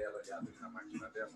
dela olhada na máquina dela.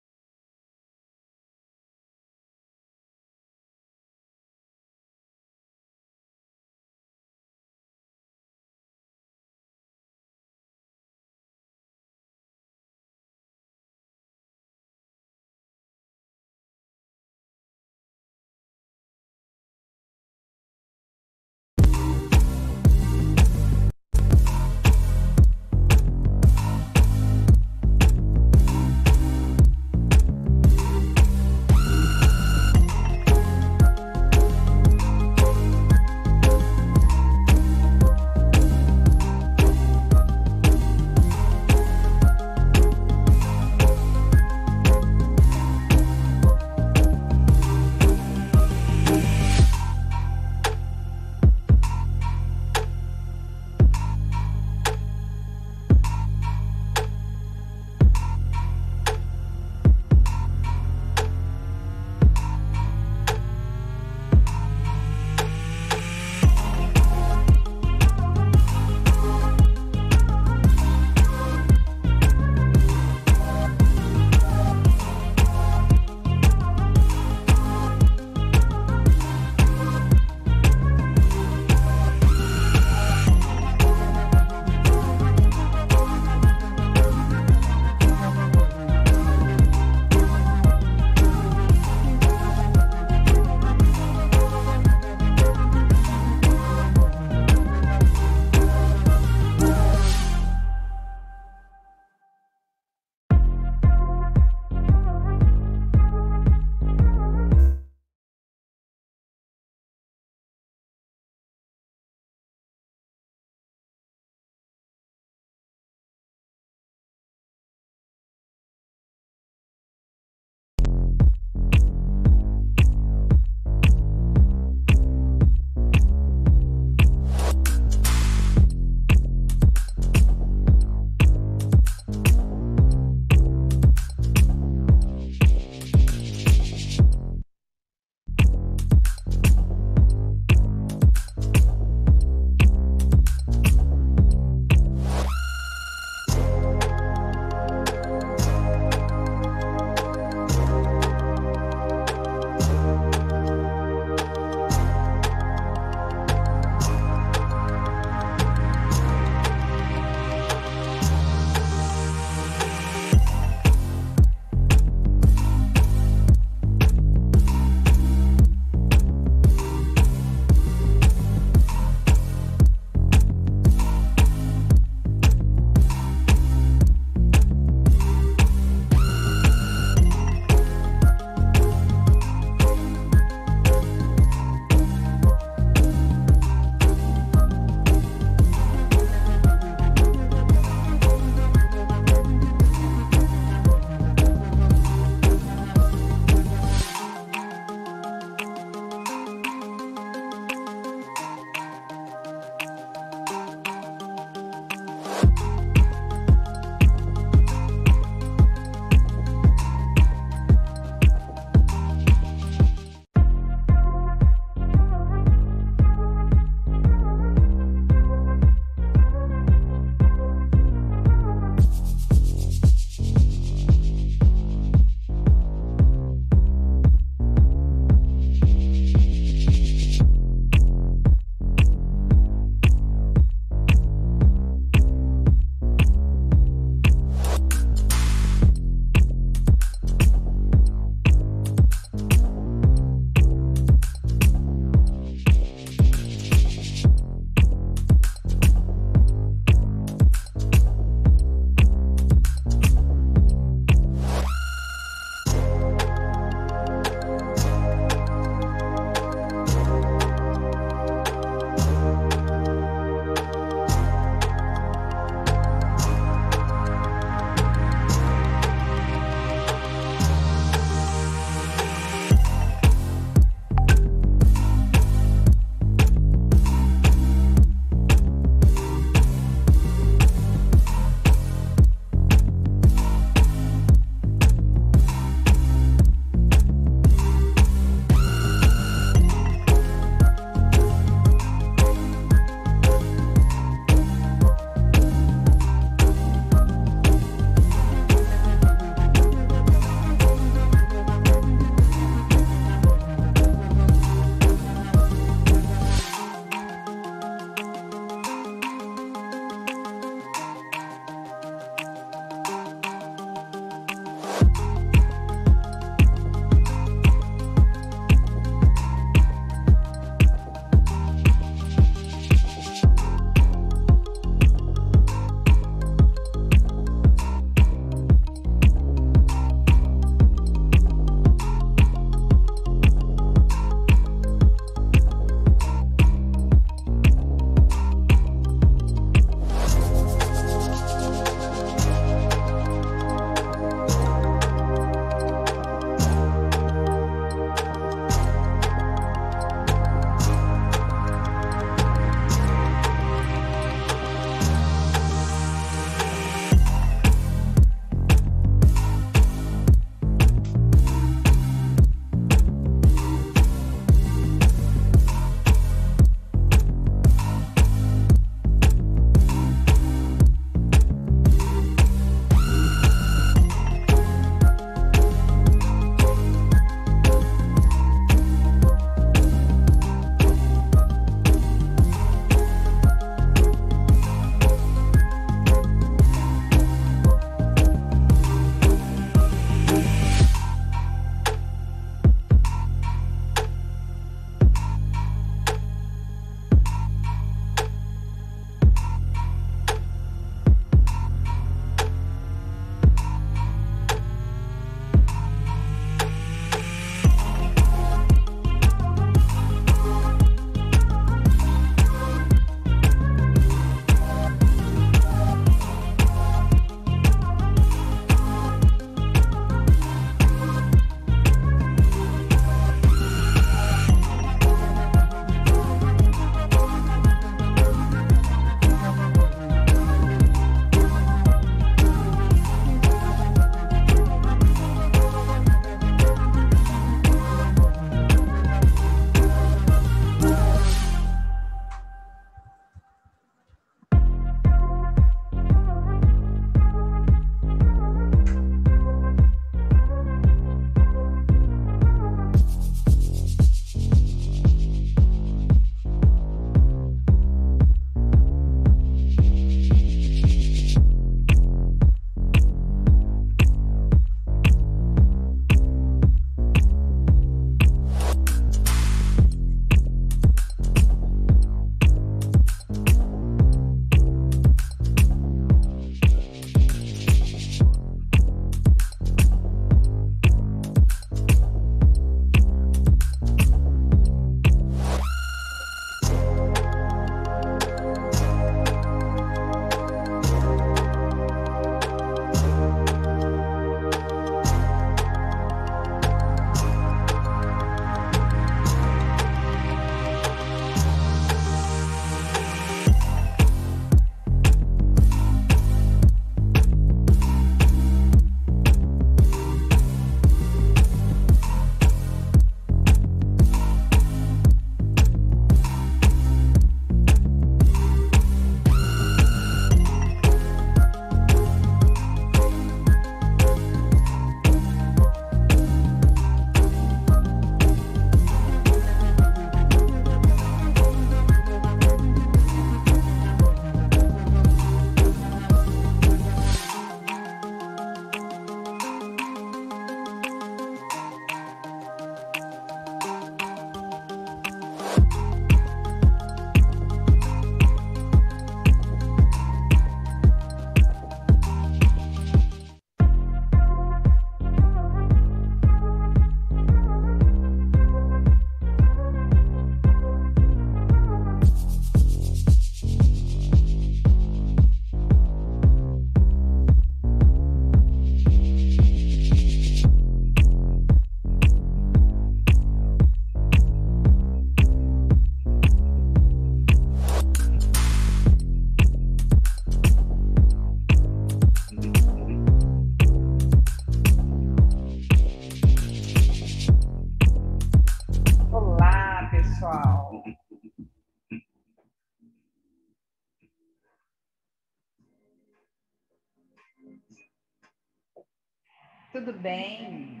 Tudo bem?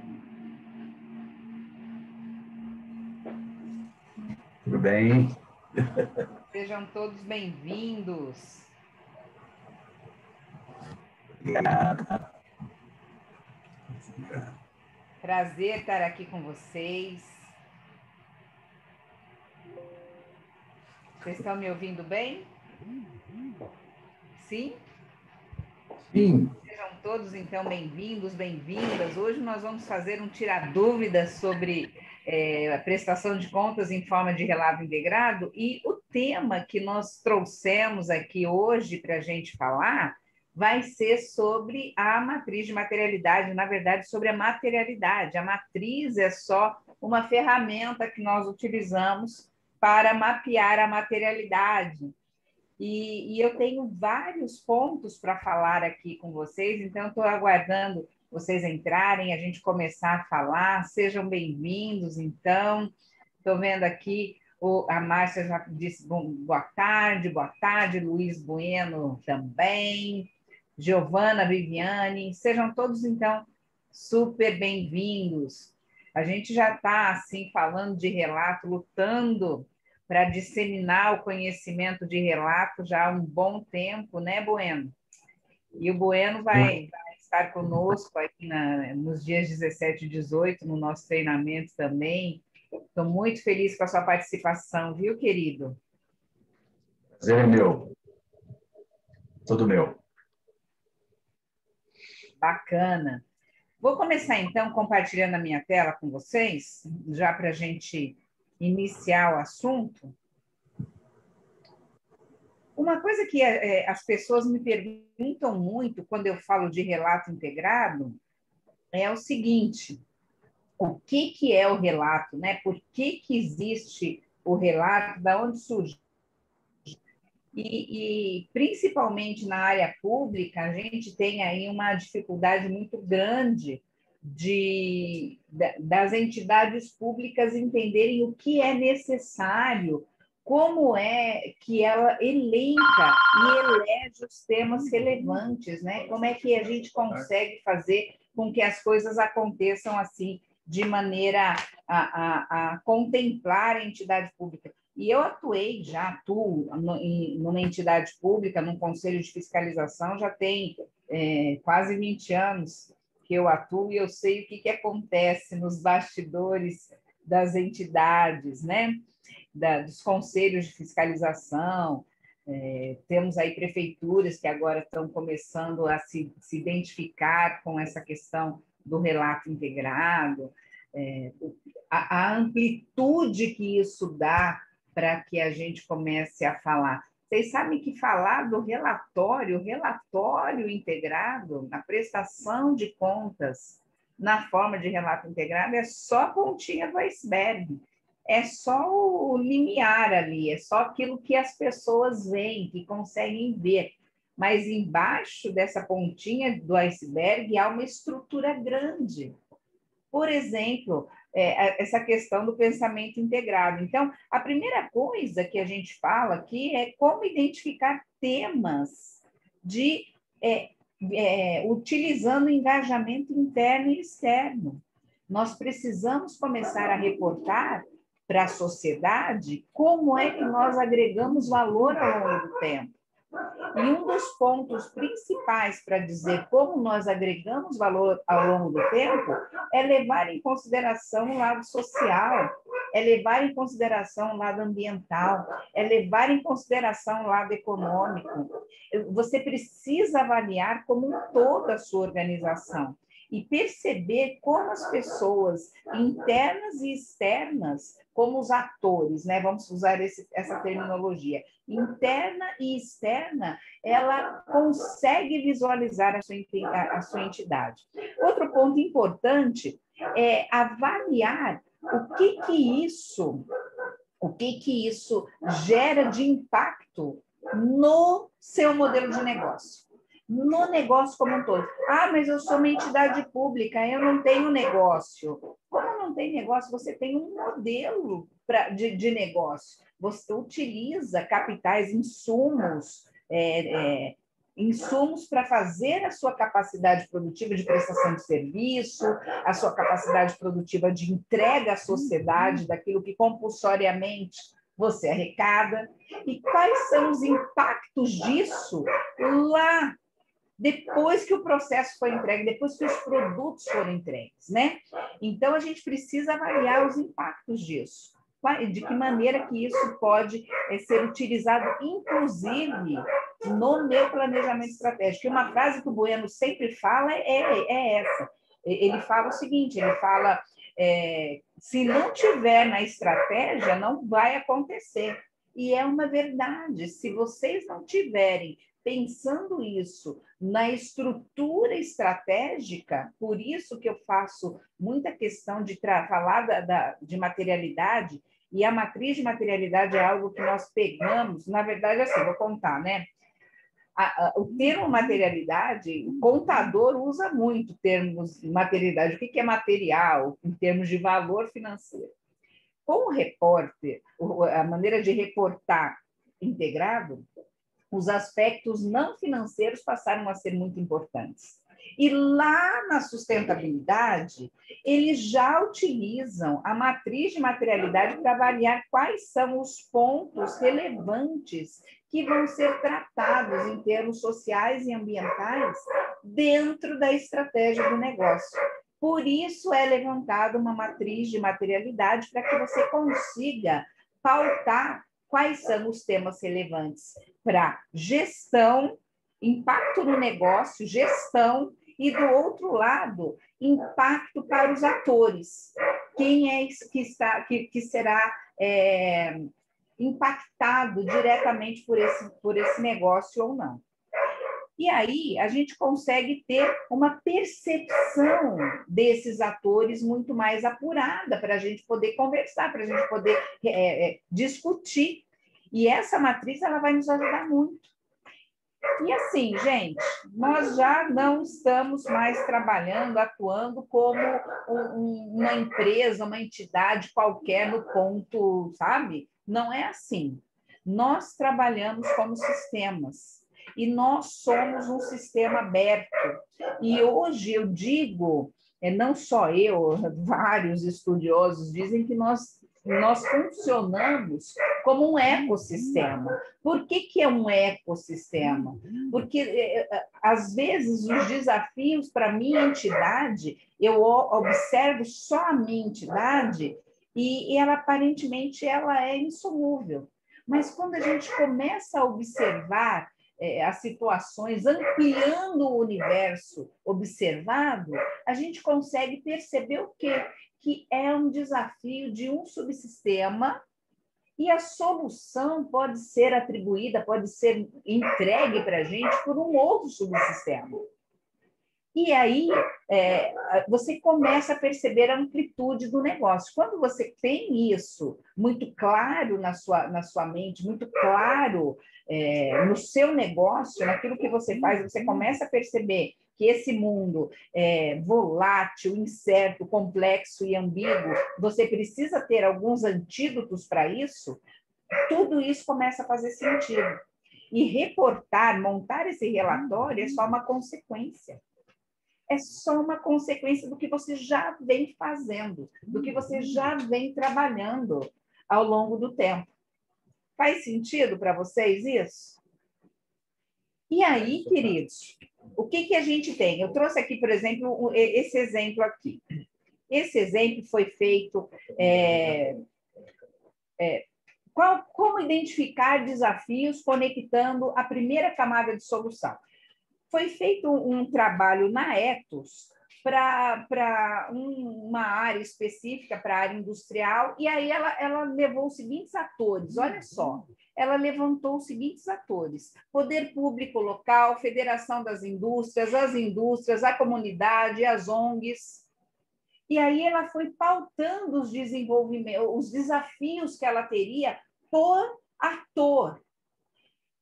Tudo bem? Sejam todos bem-vindos. Obrigado. Prazer estar aqui com vocês. Vocês estão me ouvindo bem? Sim? Sim. Sejam todos, então, bem-vindos, bem-vindas. Hoje nós vamos fazer um tirar dúvidas sobre a prestação de contas em forma de relato integrado, e o tema que nós trouxemos aqui hoje para a gente falar vai ser sobre a matriz de materialidade, na verdade, sobre a materialidade. A matriz é só uma ferramenta que nós utilizamos para mapear a materialidade. E eu tenho vários pontos para falar aqui com vocês, então estou aguardando vocês entrarem, a gente começar a falar. Sejam bem-vindos, então. Estou vendo aqui, a Márcia já disse boa tarde, Luiz Bueno também, Giovana, Viviane, sejam todos, então, super bem-vindos. A gente já está, assim, falando de relato, lutando para disseminar o conhecimento de relato já há um bom tempo, né, Bueno? E o Bueno vai estar conosco aqui nos dias 17 e 18, no nosso treinamento também. Estou muito feliz com a sua participação, viu, querido? Prazer é meu. Todo meu. Bacana. Vou começar, então, compartilhando a minha tela com vocês, já para a gente iniciar o assunto. Uma coisa que as pessoas me perguntam muito quando eu falo de relato integrado é o seguinte: o que é o relato, né? Por que existe o relato? Da onde surge? E principalmente na área pública, a gente tem aí uma dificuldade muito grande das entidades públicas entenderem o que é necessário, como é que ela elenca e elege os temas relevantes, né? Como é que a gente consegue fazer com que as coisas aconteçam assim, de maneira a contemplar a entidade pública. E eu atuo numa entidade pública, num conselho de fiscalização, já tem quase 20 anos que eu atuo, e eu sei o que acontece nos bastidores das entidades, né? Dos conselhos de fiscalização. Temos aí prefeituras que agora estão começando a se identificar com essa questão do relato integrado, a amplitude que isso dá para que a gente comece a falar. Vocês sabem que falar do relatório integrado, na prestação de contas, na forma de relato integrado, é só a pontinha do iceberg, é só o limiar ali, é só aquilo que as pessoas veem, que conseguem ver. Mas embaixo dessa pontinha do iceberg há uma estrutura grande. Por exemplo, essa questão do pensamento integrado. Então, a primeira coisa que a gente fala aqui é como identificar temas utilizando engajamento interno e externo. Nós precisamos começar a reportar para a sociedade como é que nós agregamos valor ao longo do tempo. E um dos pontos principais para dizer como nós agregamos valor ao longo do tempo é levar em consideração o lado social, é levar em consideração o lado ambiental, é levar em consideração o lado econômico. Você precisa avaliar como um todo a sua organização e perceber como as pessoas internas e externas, como os atores, né? Vamos usar essa terminologia, interna e externa, ela consegue visualizar a sua entidade. Outro ponto importante é avaliar o que isso gera de impacto no seu modelo de negócio, no negócio como um todo. Ah, mas eu sou uma entidade pública, eu não tenho negócio. Como não tem negócio, você tem um modelo de negócio. Você utiliza capitais, insumos, insumos para fazer a sua capacidade produtiva de prestação de serviço, a sua capacidade produtiva de entrega à sociedade daquilo que compulsoriamente você arrecada, e quais são os impactos disso lá depois que o processo foi entregue, depois que os produtos foram entregues, né? Então, a gente precisa avaliar os impactos disso. De que maneira que isso pode ser utilizado, inclusive, no meu planejamento estratégico. E uma frase que o Bueno sempre fala é essa. Ele fala o seguinte, ele fala, se não tiver na estratégia, não vai acontecer. E é uma verdade. Se vocês não tiverem pensando isso na estrutura estratégica, por isso que eu faço muita questão de falar de materialidade, e a matriz de materialidade é algo que nós pegamos, na verdade, assim, vou contar, né? O termo materialidade, o contador usa muito termos de materialidade. O que é material, em termos de valor financeiro? Com o repórter, a maneira de reportar integrado, os aspectos não financeiros passaram a ser muito importantes. E lá na sustentabilidade, eles já utilizam a matriz de materialidade para avaliar quais são os pontos relevantes que vão ser tratados em termos sociais e ambientais dentro da estratégia do negócio. Por isso é levantada uma matriz de materialidade para que você consiga pautar quais são os temas relevantes para gestão, impacto no negócio, gestão, e do outro lado, impacto para os atores. Quem é que será impactado diretamente por esse negócio ou não? E aí a gente consegue ter uma percepção desses atores muito mais apurada para a gente poder conversar, para a gente poder discutir. E essa matriz ela vai nos ajudar muito. E assim, gente, nós já não estamos mais trabalhando, atuando como uma empresa, uma entidade qualquer no ponto, sabe? Não é assim. Nós trabalhamos como sistemas. E nós somos um sistema aberto. E hoje eu digo, não só eu, vários estudiosos dizem que nós funcionamos como um ecossistema. Por que é um ecossistema? Porque, às vezes, os desafios para a minha entidade, eu observo só a minha entidade e ela, aparentemente, ela é insolúvel. Mas quando a gente começa a observar as situações, ampliando o universo observado, a gente consegue perceber o quê? Que é um desafio de um subsistema e a solução pode ser atribuída, pode ser entregue para a gente por um outro subsistema. E aí você começa a perceber a amplitude do negócio. Quando você tem isso muito claro na sua mente, muito claro no seu negócio, naquilo que você faz, você começa a perceber que esse mundo volátil, incerto, complexo e ambíguo, você precisa ter alguns antídotos para isso, tudo isso começa a fazer sentido. E reportar, montar esse relatório é só uma consequência. É só uma consequência do que você já vem fazendo, do que você já vem trabalhando ao longo do tempo. Faz sentido para vocês isso? E aí, queridos, o que a gente tem? Eu trouxe aqui, por exemplo, esse exemplo aqui. Esse exemplo foi feito... como identificar desafios conectando a primeira camada de solução? Foi feito um trabalho na Ethos para uma área específica, para a área industrial, e aí ela levou os seguintes atores, olha só, ela levantou os seguintes atores: poder público local, Federação das Indústrias, as indústrias, a comunidade, as ONGs. E aí ela foi pautando os desafios que ela teria por ator.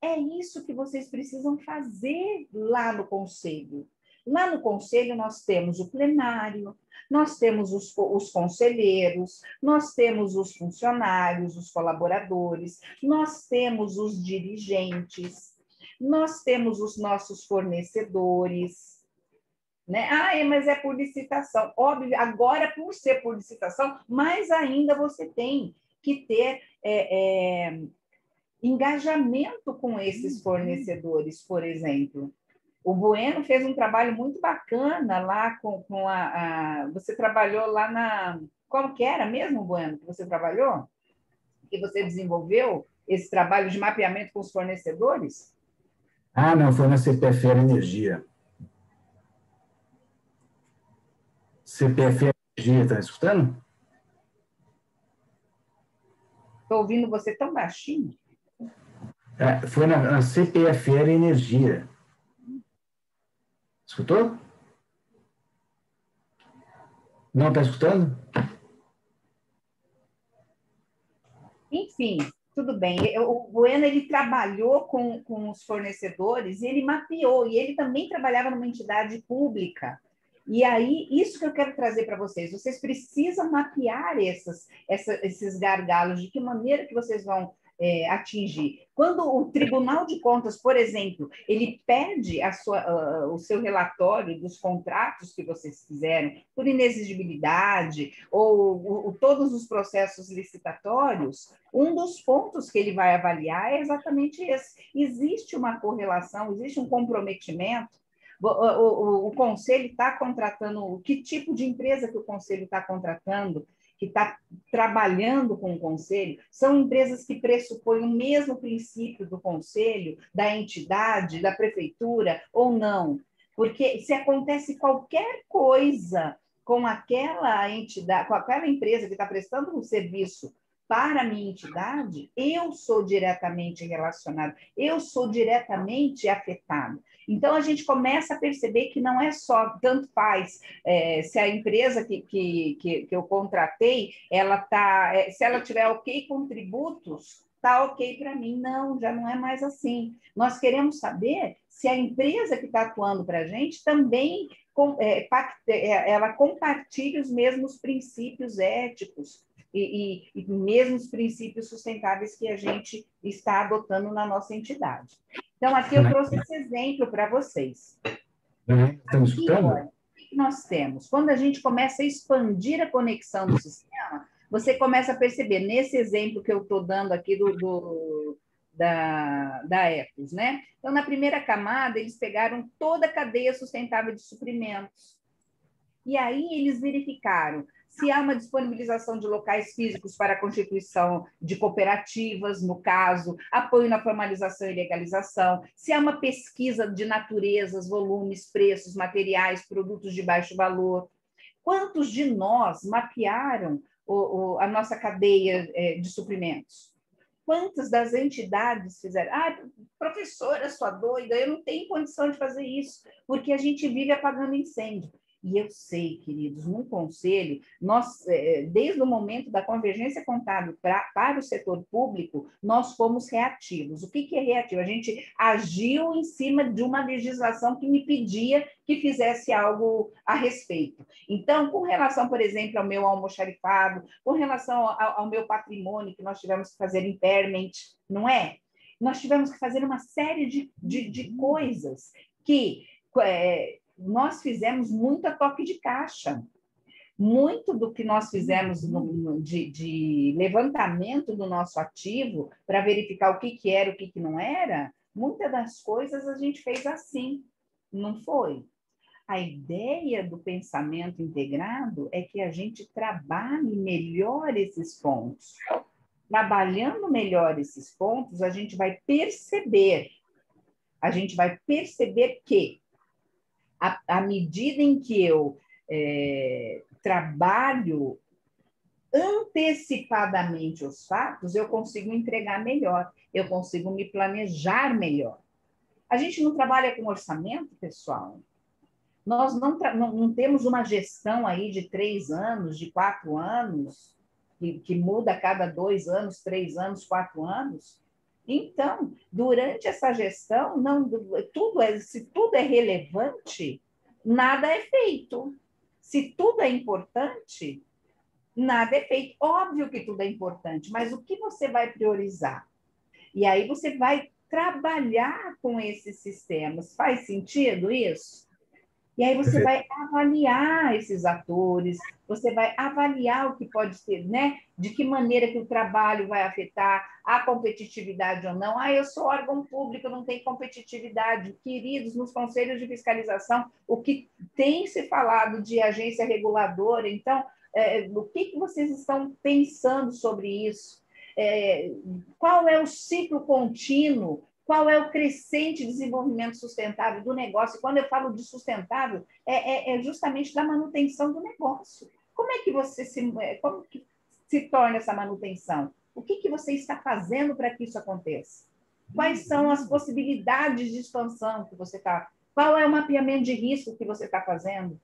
É isso que vocês precisam fazer lá no conselho. Lá no conselho nós temos o plenário, nós temos os conselheiros, nós temos os funcionários, os colaboradores, nós temos os dirigentes, nós temos os nossos fornecedores, né? Mas é por licitação. Óbvio, agora, por ser por licitação, mais ainda você tem que ter engajamento com esses fornecedores, por exemplo. O Bueno fez um trabalho muito bacana lá com Você trabalhou lá na... Como que era mesmo, Bueno, que você trabalhou? Que você desenvolveu esse trabalho de mapeamento com os fornecedores? Não, foi na CPFL Energia. CPFL Energia, está escutando? Estou ouvindo você tão baixinho. Foi na CPFL Energia. Escutou? Não está escutando? Enfim, tudo bem. O Bueno, ele trabalhou com os fornecedores e ele mapeou, e ele também trabalhava numa entidade pública. E aí, isso que eu quero trazer para vocês. Vocês precisam mapear esses gargalos, de que maneira que vocês vão atingir. Quando o Tribunal de Contas, por exemplo, ele pede o seu relatório dos contratos que vocês fizeram por inexigibilidade ou todos os processos licitatórios, um dos pontos que ele vai avaliar é exatamente esse. Existe uma correlação, existe um comprometimento. O conselho está contratando, que tipo de empresa que o conselho está contratando, que está trabalhando com o conselho, são empresas que pressupõem o mesmo princípio do conselho, da entidade, da prefeitura, ou não? Porque se acontece qualquer coisa com aquela entidade, com aquela empresa que está prestando um serviço para a minha entidade, eu sou diretamente relacionado, eu sou diretamente afetado. Então, a gente começa a perceber que não é só, tanto faz, se a empresa que eu contratei, se ela tiver ok com tributos, está ok para mim. Não, já não é mais assim. Nós queremos saber se a empresa que está atuando para a gente também ela compartilha os mesmos princípios éticos e mesmos princípios sustentáveis que a gente está adotando na nossa entidade. Então, aqui eu trouxe esse exemplo para vocês. Estamos escutando? Olha, o que nós temos? Quando a gente começa a expandir a conexão do sistema, você começa a perceber, nesse exemplo que eu estou dando aqui da Ecos, né? Então, na primeira camada, eles pegaram toda a cadeia sustentável de suprimentos. E aí eles verificaram se há uma disponibilização de locais físicos para a constituição de cooperativas, no caso, apoio na formalização e legalização, se há uma pesquisa de naturezas, volumes, preços, materiais, produtos de baixo valor. Quantos de nós mapearam a nossa cadeia de suprimentos? Quantas das entidades fizeram? Professora, sua doida, eu não tenho condição de fazer isso, porque a gente vive apagando incêndio. E eu sei, queridos, no conselho, nós, desde o momento da convergência contábil para o setor público, nós fomos reativos. O que é reativo? A gente agiu em cima de uma legislação que me pedia que fizesse algo a respeito. Então, com relação, por exemplo, ao meu almoxarifado, com relação ao meu patrimônio, que nós tivemos que fazer impairment, não é? Nós tivemos que fazer uma série de coisas que... nós fizemos muito a toque de caixa. Muito do que nós fizemos de levantamento do nosso ativo para verificar o que era, o que não era, muitas das coisas a gente fez assim, não foi? A ideia do pensamento integrado é que a gente trabalhe melhor esses pontos. Trabalhando melhor esses pontos, a gente vai perceber que à medida em que eu trabalho antecipadamente os fatos, eu consigo entregar melhor, eu consigo me planejar melhor. A gente não trabalha com orçamento, pessoal. Nós não temos uma gestão aí de 3 anos, de 4 anos, que muda a cada 2 anos, 3 anos, 4 anos. Então, durante essa gestão, se tudo é relevante, nada é feito. Se tudo é importante, nada é feito. Óbvio que tudo é importante, mas o que você vai priorizar? E aí você vai trabalhar com esses sistemas. Faz sentido isso? E aí você vai avaliar esses atores, você vai avaliar o que pode ser, né? De que maneira que o trabalho vai afetar a competitividade ou não. Ah, eu sou órgão público, não tem competitividade. Queridos, nos conselhos de fiscalização, o que tem se falado de agência reguladora, então, o que vocês estão pensando sobre isso? Qual é o ciclo contínuo? Qual é o crescente desenvolvimento sustentável do negócio? E quando eu falo de sustentável, é justamente da manutenção do negócio. Como que se torna essa manutenção? O que você está fazendo para que isso aconteça? Quais são as possibilidades de expansão que você está? Qual é o mapeamento de risco que você está fazendo?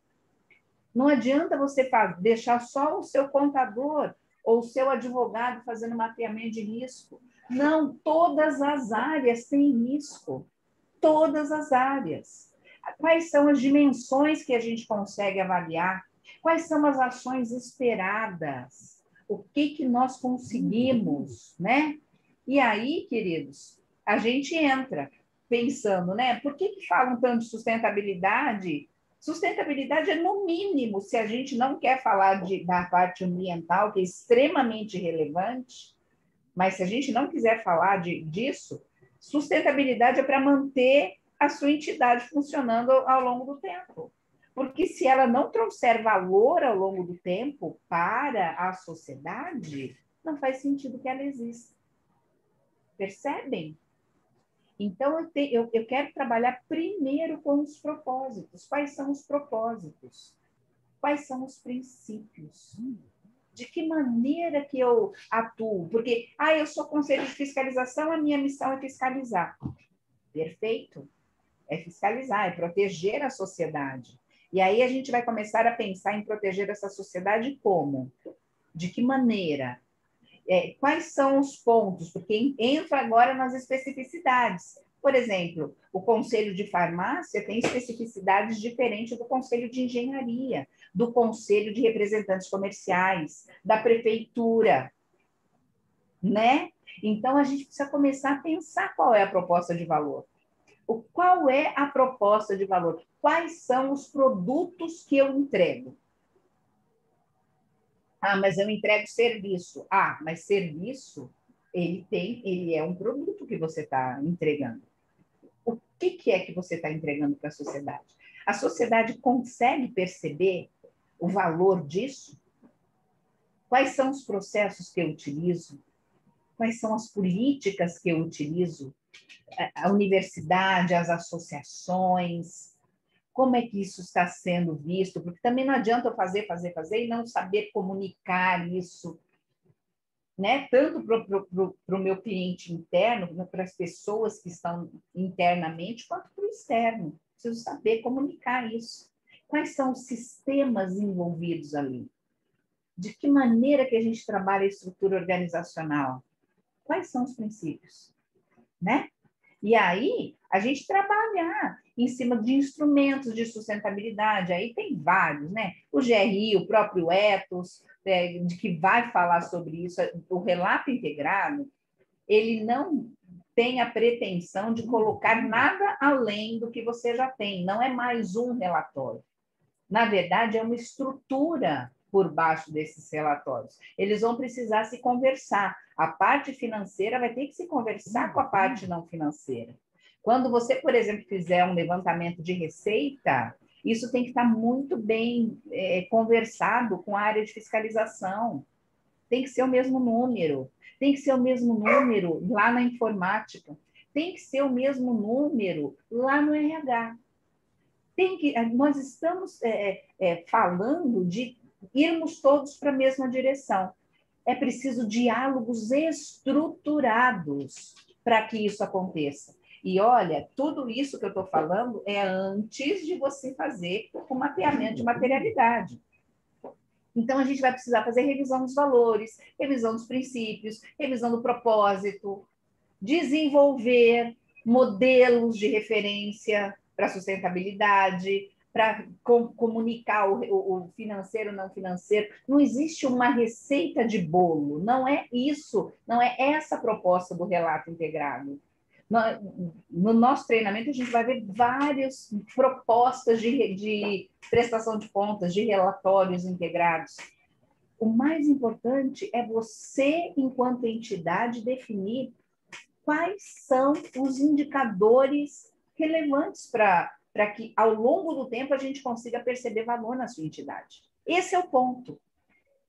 Não adianta você deixar só o seu contador ou o seu advogado fazendo mapeamento de risco. Não, todas as áreas têm risco. Todas as áreas. Quais são as dimensões que a gente consegue avaliar? Quais são as ações esperadas? O que nós conseguimos, né? E aí, queridos, a gente entra pensando, né? Por que falam tanto de sustentabilidade? Sustentabilidade é no mínimo, se a gente não quer falar da parte ambiental, que é extremamente relevante, mas se a gente não quiser falar disso, sustentabilidade é para manter a sua entidade funcionando ao longo do tempo. Porque se ela não trouxer valor ao longo do tempo para a sociedade, não faz sentido que ela exista. Percebem? Então, eu quero trabalhar primeiro com os propósitos. Quais são os propósitos? Quais são os princípios? De que maneira que eu atuo? Porque, eu sou conselho de fiscalização, a minha missão é fiscalizar. Perfeito. É fiscalizar, é proteger a sociedade. E aí a gente vai começar a pensar em proteger essa sociedade como? De que maneira? Quais são os pontos? Porque entra agora nas especificidades. Por exemplo, o Conselho de Farmácia tem especificidades diferentes do Conselho de Engenharia, do Conselho de Representantes Comerciais, da Prefeitura, né? Então, a gente precisa começar a pensar qual é a proposta de valor. Qual é a proposta de valor? Quais são os produtos que eu entrego? Mas eu entrego serviço. Mas serviço, ele é um produto que você está entregando. O que é que você está entregando para a sociedade? A sociedade consegue perceber o valor disso? Quais são os processos que eu utilizo? Quais são as políticas que eu utilizo? A universidade, as associações, como é que isso está sendo visto? Porque também não adianta eu fazer e não saber comunicar isso, né? Tanto para o meu cliente interno, para as pessoas que estão internamente, quanto para o externo. Preciso saber comunicar isso. Quais são os sistemas envolvidos ali? De que maneira que a gente trabalha a estrutura organizacional? Quais são os princípios? Né? E aí, a gente trabalhar em cima de instrumentos de sustentabilidade, aí tem vários, né? O GRI, o próprio Ethos, de que vai falar sobre isso, o relato integrado, ele não tem a pretensão de colocar nada além do que você já tem, não é mais um relatório. Na verdade, é uma estrutura por baixo desses relatórios. Eles vão precisar se conversar. A parte financeira vai ter que se conversar com a parte não financeira. Quando você, por exemplo, fizer um levantamento de receita, isso tem que estar muito bem conversado com a área de fiscalização. Tem que ser o mesmo número. Tem que ser o mesmo número lá na informática. Tem que ser o mesmo número lá no RH. Nós estamos falando de irmos todos para a mesma direção. É preciso diálogos estruturados para que isso aconteça. E olha, tudo isso que eu estou falando é antes de você fazer o mapeamento de materialidade. Então, a gente vai precisar fazer revisão dos valores, revisão dos princípios, revisão do propósito, desenvolver modelos de referência para sustentabilidade, para comunicar o financeiro, não financeiro. Não existe uma receita de bolo, não é isso, não é essa a proposta do relato integrado. No nosso treinamento, a gente vai ver várias propostas de prestação de contas, de relatórios integrados. O mais importante é você, enquanto entidade, definir quais são os indicadores relevantes para que, ao longo do tempo, a gente consiga perceber valor na sua entidade. Esse é o ponto.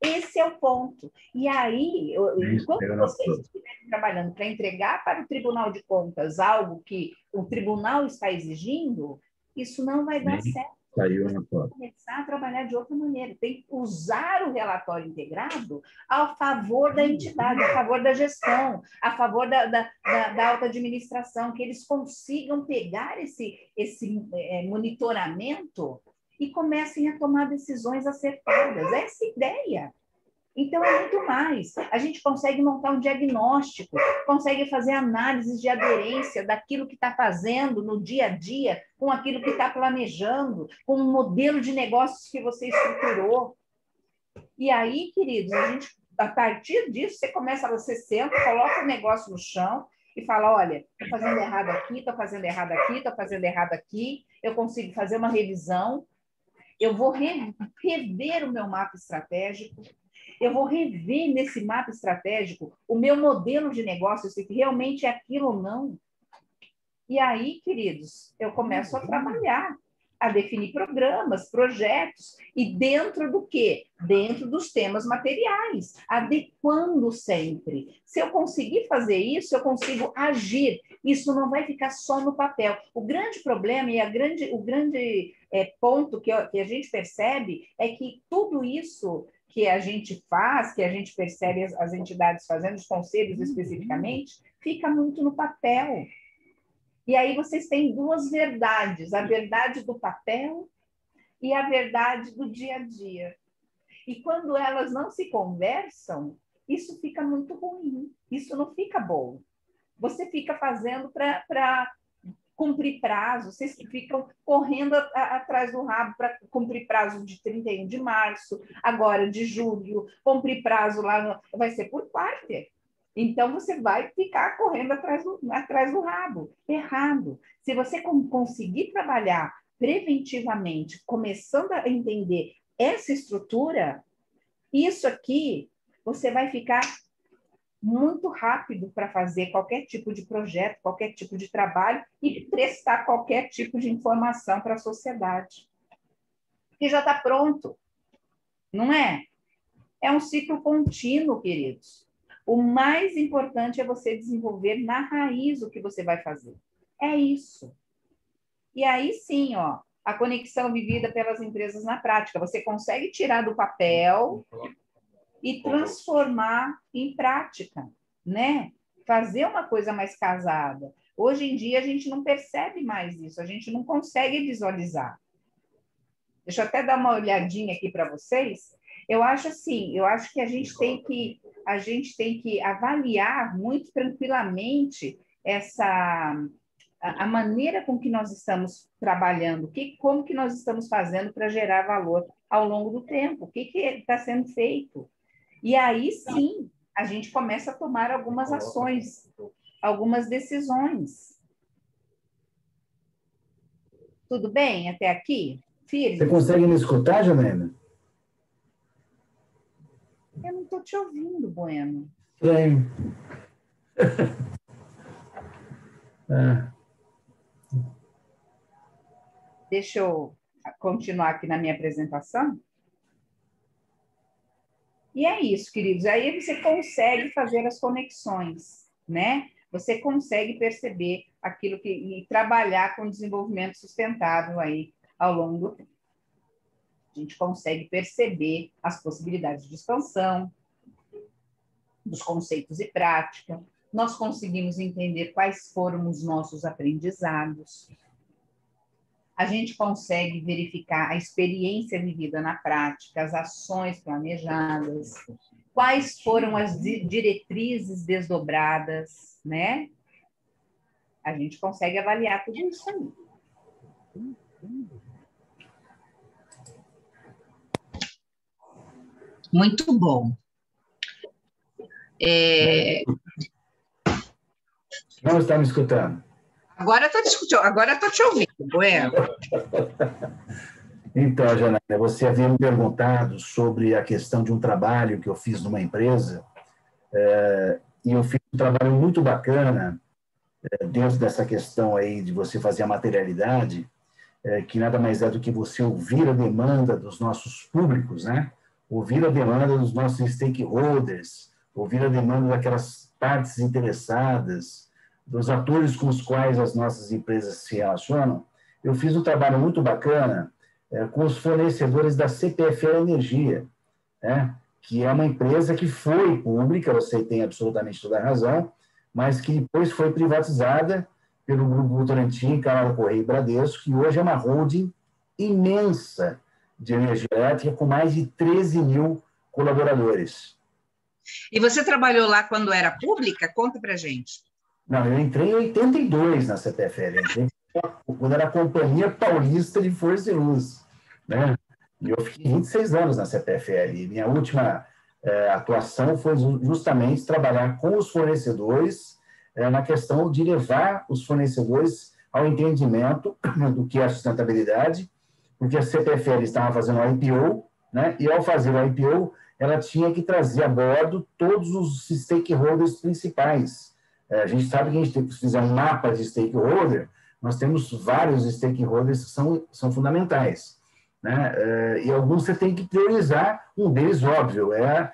Esse é o ponto. E aí, enquanto vocês estiverem trabalhando para entregar para o Tribunal de Contas algo que o tribunal está exigindo, isso não vai dar certo. Saiu na foto. Começar a trabalhar de outra maneira. Tem que usar o relatório integrado a favor da entidade, a favor da gestão, a favor da alta administração, que eles consigam pegar esse monitoramento e comecem a tomar decisões acertadas. Essa é a ideia. Então, é muito mais. A gente consegue montar um diagnóstico, consegue fazer análises de aderência daquilo que está fazendo no dia a dia, com aquilo que está planejando, com o modelo de negócios que você estruturou. E aí, queridos, a partir disso, você senta, coloca o negócio no chão e fala, olha, estou fazendo errado aqui, estou fazendo errado aqui, estou fazendo errado aqui, eu consigo fazer uma revisão, eu vou rever o meu mapa estratégico, eu vou rever nesse mapa estratégico o meu modelo de negócio, se realmente é aquilo ou não. E aí, queridos, eu começo a trabalhar, a definir programas, projetos, e dentro do quê? Dentro dos temas materiais, adequando sempre. Se eu conseguir fazer isso, eu consigo agir. Isso não vai ficar só no papel. O grande problema e o grande ponto que a gente percebe é que tudo isso que a gente faz, que a gente percebe as entidades fazendo, os conselhos especificamente, fica muito no papel. E aí vocês têm duas verdades, a verdade do papel e a verdade do dia a dia. E quando elas não se conversam, isso fica muito ruim, isso não fica bom. Você fica fazendo para cumprir prazo, vocês ficam correndo atrás do rabo para cumprir prazo de 31 de março, agora de julho, cumprir prazo lá, vai ser por quarter. Então, você vai ficar correndo atrás do rabo. Errado. Se você conseguir trabalhar preventivamente, começando a entender essa estrutura, isso aqui, você vai ficar muito rápido para fazer qualquer tipo de projeto, qualquer tipo de trabalho e prestar qualquer tipo de informação para a sociedade. Porque já está pronto, não é? É um ciclo contínuo, queridos. O mais importante é você desenvolver na raiz o que você vai fazer. É isso. E aí sim, ó, a conexão vivida pelas empresas na prática. Você consegue tirar do papel e transformar em prática, né? Fazer uma coisa mais casada. Hoje em dia a gente não percebe mais isso, a gente não consegue visualizar. Deixa eu até dar uma olhadinha aqui para vocês. Eu acho assim, eu acho que a gente tem que avaliar muito tranquilamente a maneira com que nós estamos trabalhando, como que nós estamos fazendo para gerar valor ao longo do tempo, o que está sendo feito. E aí sim, a gente começa a tomar algumas ações, algumas decisões. Tudo bem até aqui? Firme? Você consegue me escutar, Janaína? Eu não estou te ouvindo, Bueno. Estranho. Deixa eu continuar aqui na minha apresentação. E é isso, queridos. Aí você consegue fazer as conexões, né? Você consegue perceber aquilo e trabalhar com desenvolvimento sustentável aí ao longo do tempo. A gente consegue perceber as possibilidades de expansão dos conceitos e prática. Nós conseguimos entender quais foram os nossos aprendizados. A gente consegue verificar a experiência vivida na prática, as ações planejadas, quais foram as diretrizes desdobradas, né? A gente consegue avaliar tudo isso aí. Muito bom. Não está me escutando? Agora estou te ouvindo, Bueno. Então, Janaína, você havia me perguntado sobre a questão de um trabalho que eu fiz numa empresa, e eu fiz um trabalho muito bacana dentro dessa questão aí de você fazer a materialidade, que nada mais é do que você ouvir a demanda dos nossos públicos, né? Ouvir a demanda dos nossos stakeholders, ouvir a demanda daquelas partes interessadas, dos atores com os quais as nossas empresas se relacionam. Eu fiz um trabalho muito bacana com os fornecedores da CPFL Energia, né? Que é uma empresa que foi pública, você tem absolutamente toda a razão, mas que depois foi privatizada pelo Grupo Votorantim, Canal Correio e Bradesco, que hoje é uma holding imensa de energia elétrica, com mais de 13 mil colaboradores. E você trabalhou lá quando era pública? Conta para gente. Não, eu entrei em 82 na CPFL, entrei quando era a Companhia Paulista de Força e Luz, né? E eu fiquei 26 anos na CPFL. E minha última atuação foi justamente trabalhar com os fornecedores na questão de levar os fornecedores ao entendimento do que é a sustentabilidade, porque a CPFL estava fazendo o IPO, né? E ao fazer o IPO, ela tinha que trazer a bordo todos os stakeholders principais. A gente sabe que a gente tem que fazer um mapa de stakeholder, nós temos vários stakeholders que são fundamentais, né? E alguns você tem que priorizar, um deles, óbvio, é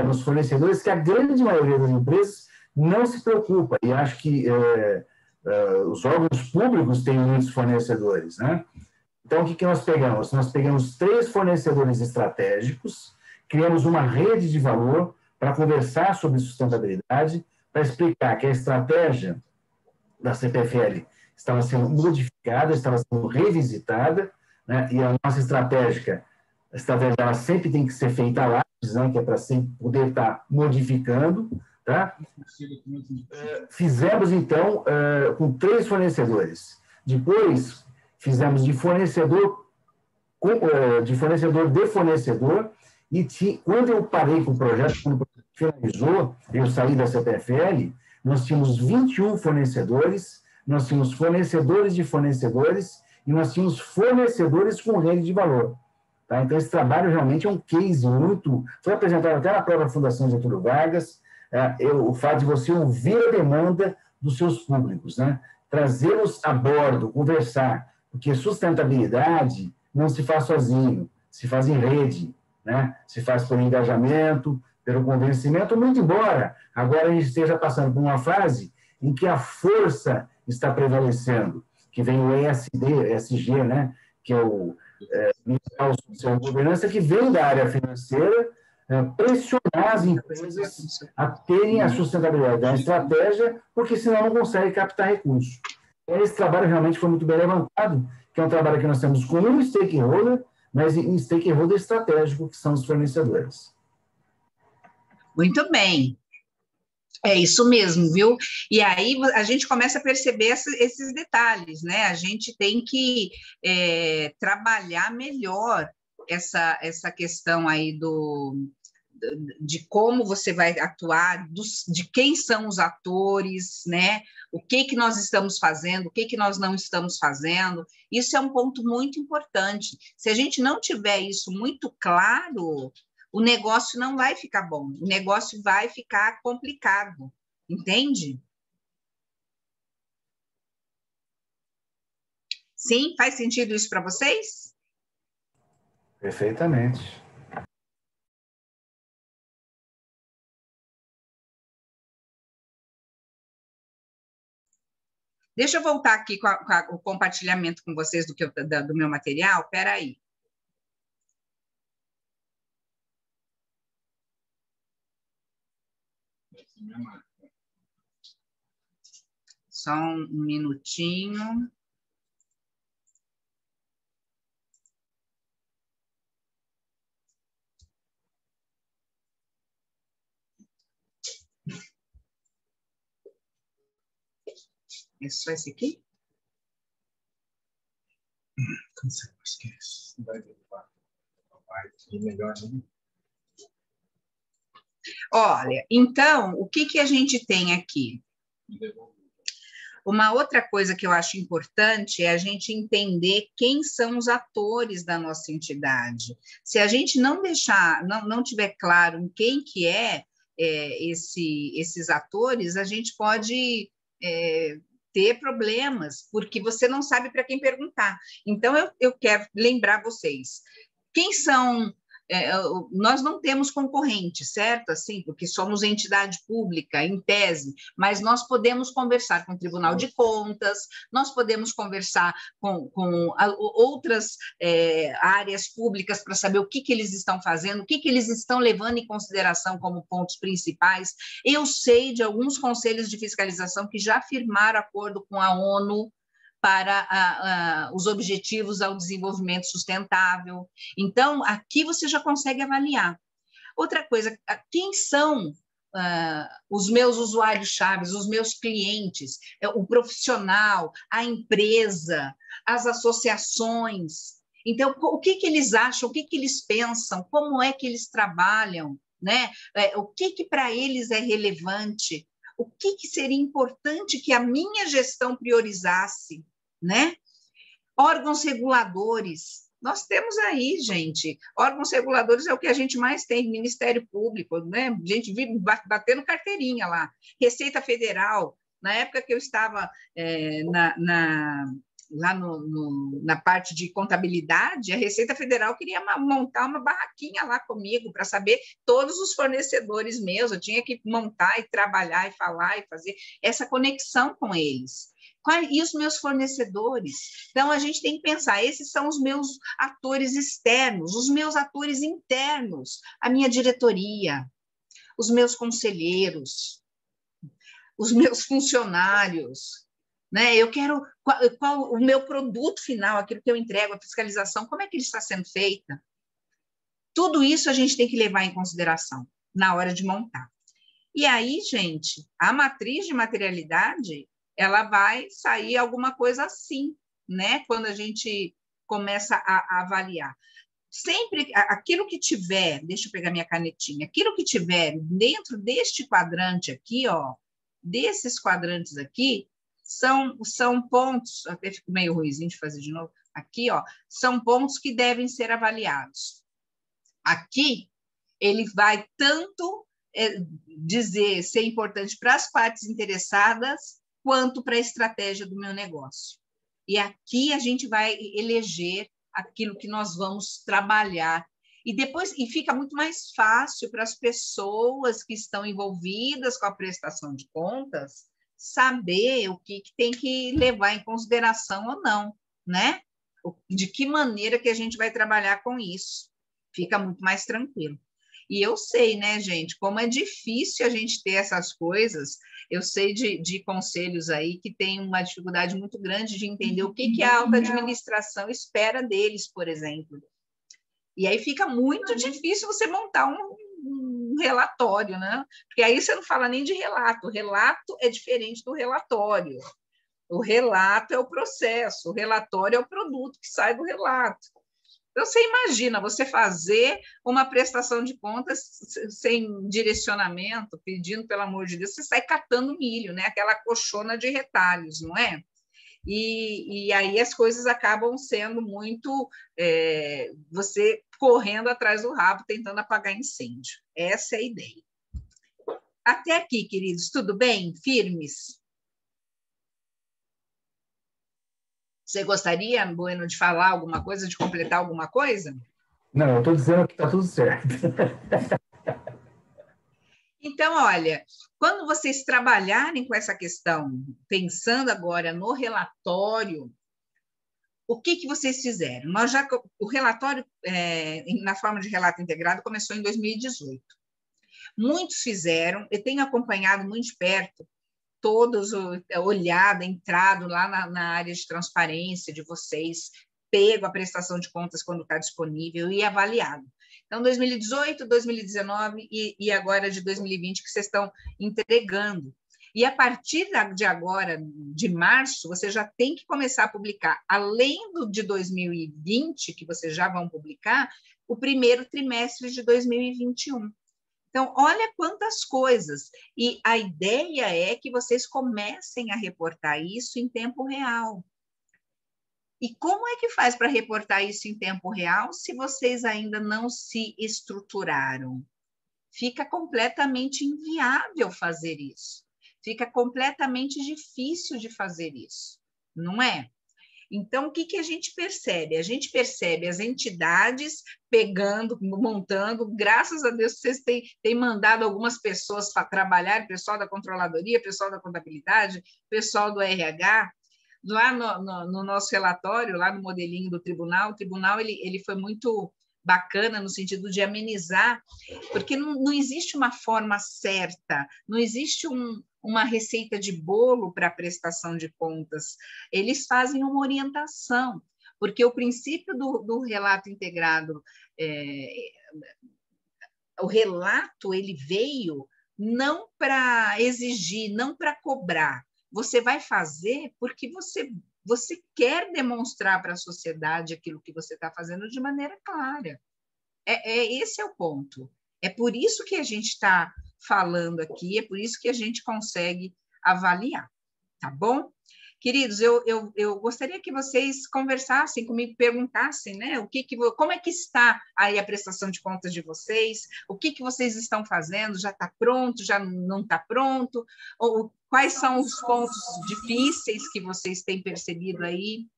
nos fornecedores, que a grande maioria das empresas não se preocupa, e acho que os órgãos públicos têm muitos fornecedores, né? Então, o que nós pegamos? Nós pegamos 3 fornecedores estratégicos, criamos uma rede de valor para conversar sobre sustentabilidade, para explicar que a estratégia da CPFL estava sendo modificada, estava sendo revisitada, né? E a nossa estratégia ela sempre tem que ser feita lá, né? Que é para sempre poder estar modificando, tá? Fizemos, então, com 3 fornecedores. Depois, fizemos de fornecedor de fornecedor, e quando eu parei com o projeto, quando o projeto finalizou, eu saí da CPFL, nós tínhamos 21 fornecedores, nós tínhamos fornecedores de fornecedores, e nós tínhamos fornecedores com rede de valor. Tá? Então, esse trabalho realmente é um case muito... Foi apresentado até na própria Fundação Getúlio Vargas, o fato de você ouvir a demanda dos seus públicos, né? Trazê-los a bordo, conversar, porque sustentabilidade não se faz sozinho, se faz em rede, né? Se faz por engajamento, pelo convencimento, muito embora agora a gente esteja passando por uma fase em que a força está prevalecendo, que vem o ESG, né? Que é o Social Governança, que vem da área financeira, pressionar as empresas a terem a sustentabilidade da estratégia, porque senão não consegue captar recursos. Esse trabalho realmente foi muito bem levantado, que é um trabalho que nós temos com um stakeholder, mas um stakeholder estratégico, que são os fornecedores. Muito bem. É isso mesmo, viu? E aí a gente começa a perceber esses detalhes, né? A gente tem que trabalhar melhor essa questão aí de como você vai atuar, de quem são os atores, né? O que nós estamos fazendo, o que nós não estamos fazendo. Isso é um ponto muito importante. Se a gente não tiver isso muito claro, o negócio não vai ficar bom, o negócio vai ficar complicado, entende? Sim? Faz sentido isso para vocês? Perfeitamente. Deixa eu voltar aqui com o compartilhamento com vocês do meu material. Espera aí. Só um minutinho. É só esse aqui? Olha, então, o que a gente tem aqui? Uma outra coisa que eu acho importante é a gente entender quem são os atores da nossa entidade. Se a gente não deixar, não tiver claro em quem que esses atores, a gente pode ter problemas, porque você não sabe para quem perguntar. Então, eu quero lembrar vocês, quem são... nós não temos concorrente, certo? Assim, porque somos entidade pública, em tese, mas nós podemos conversar com o Tribunal de Contas, nós podemos conversar com outras áreas públicas para saber o que eles estão fazendo, o que eles estão levando em consideração como pontos principais. Eu sei de alguns conselhos de fiscalização que já firmaram acordo com a ONU para os objetivos ao desenvolvimento sustentável. Então, aqui você já consegue avaliar. Outra coisa, quem são os meus usuários-chave, os meus clientes, o profissional, a empresa, as associações. Então, o que eles acham, o que eles pensam, como é que eles trabalham, né? O que para eles é relevante, o que seria importante que a minha gestão priorizasse, né? Órgãos reguladores. Nós temos aí, gente, órgãos reguladores é o que a gente mais tem, Ministério Público, né? A gente vive batendo carteirinha lá. Receita Federal, na época que eu estava lá na parte de contabilidade, a Receita Federal queria montar uma barraquinha lá comigo para saber todos os fornecedores meus, eu tinha que montar e trabalhar e falar e fazer essa conexão com eles. E os meus fornecedores? Então, a gente tem que pensar, esses são os meus atores externos, os meus atores internos, a minha diretoria, os meus conselheiros, os meus funcionários, né? Eu quero qual o meu produto final, aquilo que eu entrego, a fiscalização, como é que ele está sendo feita? Tudo isso a gente tem que levar em consideração na hora de montar. E aí, gente, a matriz de materialidade, ela vai sair alguma coisa assim, né? Quando a gente começa a avaliar. Sempre aquilo que tiver, deixa eu pegar minha canetinha, aquilo que tiver dentro deste quadrante aqui, ó, desses quadrantes aqui, são pontos, até fico meio ruizinho de fazer de novo, aqui, ó, são pontos que devem ser avaliados. Aqui, ele vai tanto dizer ser importante para as partes interessadas, quanto para a estratégia do meu negócio. E aqui a gente vai eleger aquilo que nós vamos trabalhar. E fica muito mais fácil para as pessoas que estão envolvidas com a prestação de contas saber o que tem que levar em consideração ou não, né? De que maneira que a gente vai trabalhar com isso. Fica muito mais tranquilo. E eu sei, né, gente, como é difícil a gente ter essas coisas. Eu sei de conselhos aí que têm uma dificuldade muito grande de entender o que a alta administração espera deles, por exemplo. E aí fica muito difícil você montar um relatório, né? Porque aí você não fala nem de relato. O relato é diferente do relatório. O relato é o processo, o relatório é o produto que sai do relato. Então, você imagina você fazer uma prestação de contas sem direcionamento, pedindo, pelo amor de Deus, você sai catando milho, né? Aquela coxona de retalhos, não é? E aí as coisas acabam sendo muito... você correndo atrás do rabo, tentando apagar incêndio. Essa é a ideia. Até aqui, queridos, tudo bem? Firmes? Você gostaria, Bueno, de falar alguma coisa, de completar alguma coisa? Não, eu estou dizendo que está tudo certo. Então, olha, quando vocês trabalharem com essa questão, pensando agora no relatório, o que vocês fizeram? O relatório, na forma de relato integrado, começou em 2018. Muitos fizeram, eu tenho acompanhado muito de perto, todos olhado, entrado lá na área de transparência de vocês, pego a prestação de contas quando está disponível e avaliado. Então, 2018, 2019 e agora de 2020 que vocês estão entregando. E a partir de agora, de março, você já tem que começar a publicar, além do de 2020, que vocês já vão publicar, o primeiro trimestre de 2021. Então, olha quantas coisas. E a ideia é que vocês comecem a reportar isso em tempo real. E como é que faz para reportar isso em tempo real se vocês ainda não se estruturaram? Fica completamente inviável fazer isso. Fica completamente difícil de fazer isso, não é? Então, o que, que a gente percebe? A gente percebe as entidades pegando, montando, graças a Deus vocês têm mandado algumas pessoas para trabalhar, pessoal da controladoria, pessoal da contabilidade, pessoal do RH, lá no nosso relatório, lá no modelinho do tribunal, o tribunal ele foi muito bacana no sentido de amenizar, porque não existe uma forma certa, não existe uma receita de bolo para a prestação de contas. Eles fazem uma orientação, porque o princípio do relato integrado, o relato ele veio não para exigir, não para cobrar. Você vai fazer porque você quer demonstrar para a sociedade aquilo que você está fazendo de maneira clara. Esse é o ponto. É por isso que a gente está falando aqui, é por isso que a gente consegue avaliar, tá bom? Queridos, eu gostaria que vocês conversassem comigo, perguntassem, né, como é que está aí a prestação de contas de vocês, o que vocês estão fazendo, já está pronto, já não está pronto, ou quais são os pontos difíceis que vocês têm percebido aí?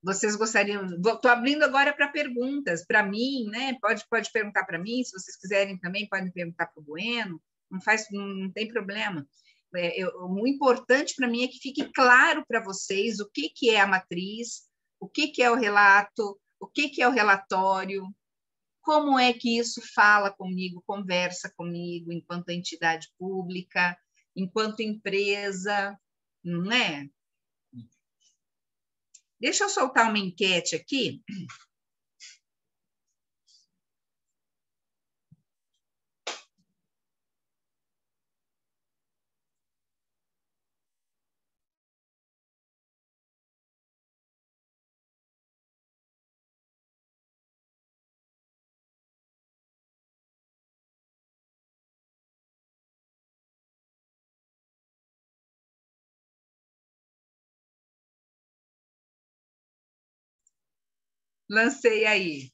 Vocês gostariam... Estou abrindo agora para perguntas, para mim, né? Pode perguntar para mim, se vocês quiserem também, podem perguntar para o Bueno, não tem problema. O importante para mim é que fique claro para vocês o que é a matriz, o que é o relato, o que é o relatório, como é que isso fala comigo, conversa comigo enquanto entidade pública, enquanto empresa, não é? Deixa eu soltar uma enquete aqui. Lancei aí.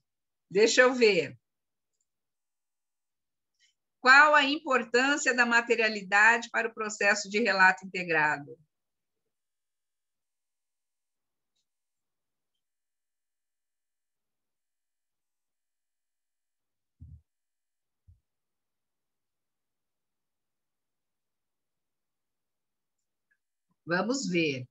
Deixa eu ver. Qual a importância da materialidade para o processo de relato integrado? Vamos ver.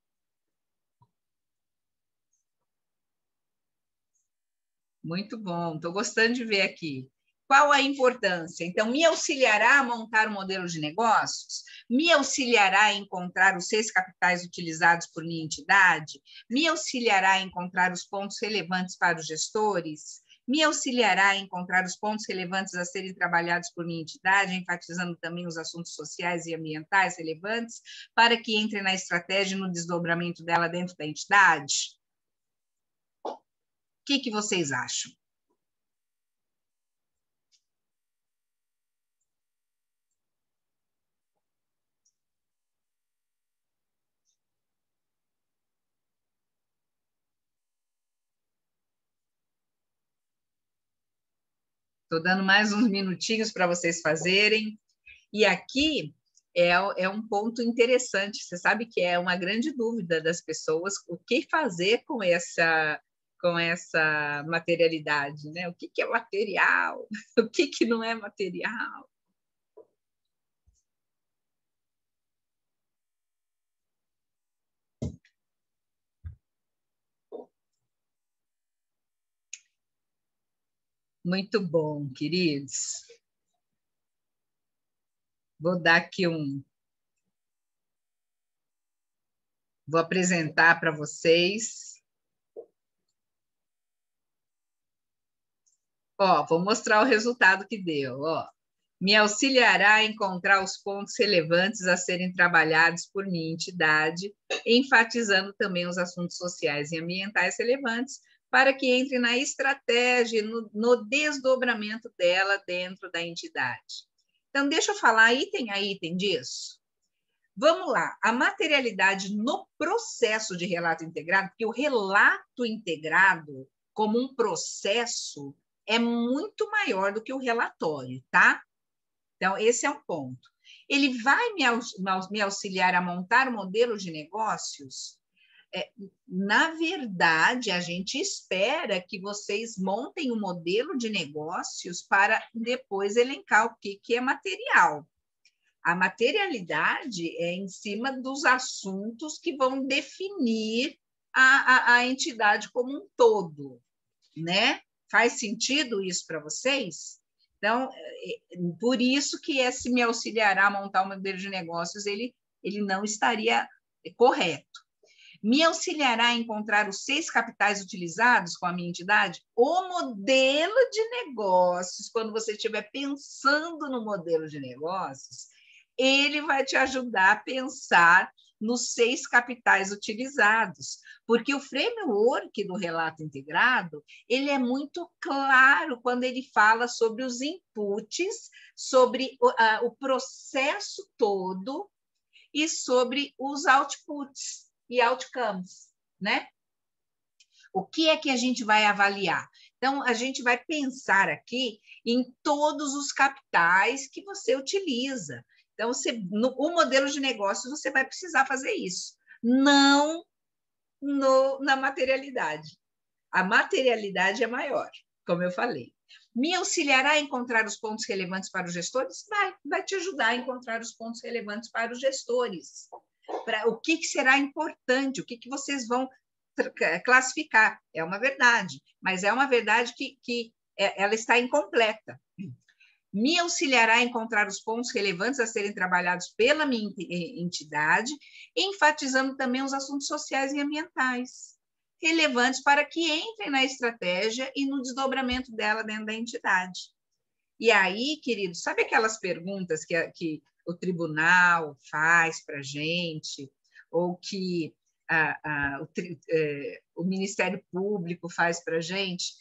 Muito bom, estou gostando de ver aqui. Qual a importância? Então, me auxiliará a montar um modelo de negócios? Me auxiliará a encontrar os 6 capitais utilizados por minha entidade? Me auxiliará a encontrar os pontos relevantes para os gestores? Me auxiliará a encontrar os pontos relevantes a serem trabalhados por minha entidade, enfatizando também os assuntos sociais e ambientais relevantes, para que entre na estratégia e no desdobramento dela dentro da entidade? O que vocês acham? Estou dando mais uns minutinhos para vocês fazerem. E aqui é um ponto interessante. Você sabe que é uma grande dúvida das pessoas o que fazer com essa materialidade, né? O que é material? O que não é material? Muito bom, queridos. Vou dar aqui Vou apresentar para vocês. Ó, vou mostrar o resultado que deu. Ó, me auxiliará a encontrar os pontos relevantes a serem trabalhados por minha entidade, enfatizando também os assuntos sociais e ambientais relevantes, para que entre na estratégia, no desdobramento dela dentro da entidade. Então, deixa eu falar item a item disso. Vamos lá, a materialidade no processo de relato integrado, porque o relato integrado, como um processo, é muito maior do que o relatório, tá? Então, esse é um ponto. Ele vai me auxiliar a montar um modelo de negócios? Na verdade, a gente espera que vocês montem um modelo de negócios para depois elencar o que é material. A materialidade é em cima dos assuntos que vão definir a entidade como um todo, né? Faz sentido isso para vocês? Então, por isso que esse me auxiliará a montar um modelo de negócios, ele não estaria correto. Me auxiliará a encontrar os 6 capitais utilizados com a minha entidade? O modelo de negócios, quando você estiver pensando no modelo de negócios, ele vai te ajudar a pensar nos 6 capitais utilizados, porque o framework do relato integrado, ele é muito claro quando ele fala sobre os inputs, sobre o processo todo e sobre os outputs e outcomes, né? O que é que a gente vai avaliar? Então, a gente vai pensar aqui em todos os capitais que você utiliza. Então, o modelo de negócio, você vai precisar fazer isso. Não na materialidade. A materialidade é maior, como eu falei. Me auxiliará a encontrar os pontos relevantes para os gestores? Vai te ajudar a encontrar os pontos relevantes para os gestores. O que será importante, o que vocês vão classificar. É uma verdade, mas é uma verdade que ela está incompleta. Me auxiliará a encontrar os pontos relevantes a serem trabalhados pela minha entidade, enfatizando também os assuntos sociais e ambientais, relevantes para que entrem na estratégia e no desdobramento dela dentro da entidade. E aí, queridos, sabe aquelas perguntas que o tribunal faz para a gente, ou que o Ministério Público faz para a gente?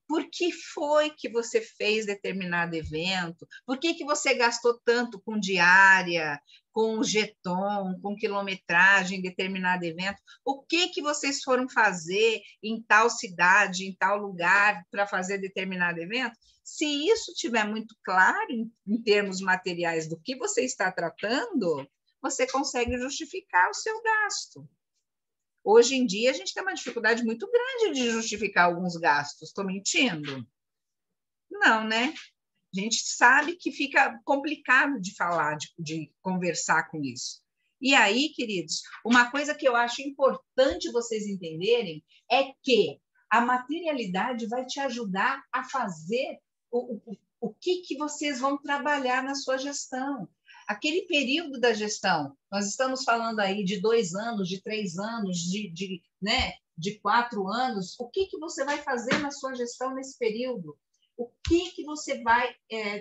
Por que foi que você fez determinado evento? Por que você gastou tanto com diária, com jeton, com quilometragem em determinado evento? O que vocês foram fazer em tal cidade, em tal lugar, para fazer determinado evento? Se isso estiver muito claro em termos materiais do que você está tratando, você consegue justificar o seu gasto. Hoje em dia, a gente tem uma dificuldade muito grande de justificar alguns gastos. Estou mentindo? Não, né? A gente sabe que fica complicado de falar, de conversar com isso. E aí, queridos, uma coisa que eu acho importante vocês entenderem é que a materialidade vai te ajudar a fazer o que vocês vão trabalhar na sua gestão. Aquele período da gestão, nós estamos falando aí de 2 anos, de 3 anos, de 4 anos, o que você vai fazer na sua gestão nesse período? O que você vai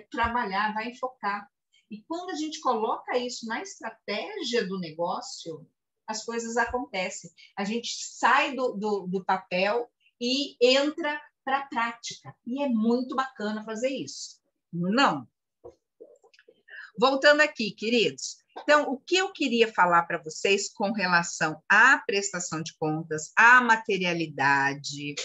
trabalhar, vai enfocar? E quando a gente coloca isso na estratégia do negócio, as coisas acontecem. A gente sai do papel e entra para a prática. E é muito bacana fazer isso. Não? Voltando aqui, queridos. Então, o que eu queria falar para vocês com relação à prestação de contas, à materialidade,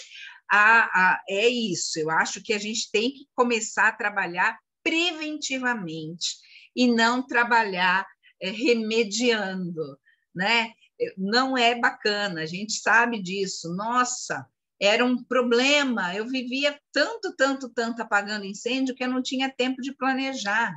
é isso. Eu acho que a gente tem que começar a trabalhar preventivamente e não trabalhar remediando, né? Não é bacana, a gente sabe disso. Nossa, era um problema. Eu vivia tanto apagando incêndio que eu não tinha tempo de planejar.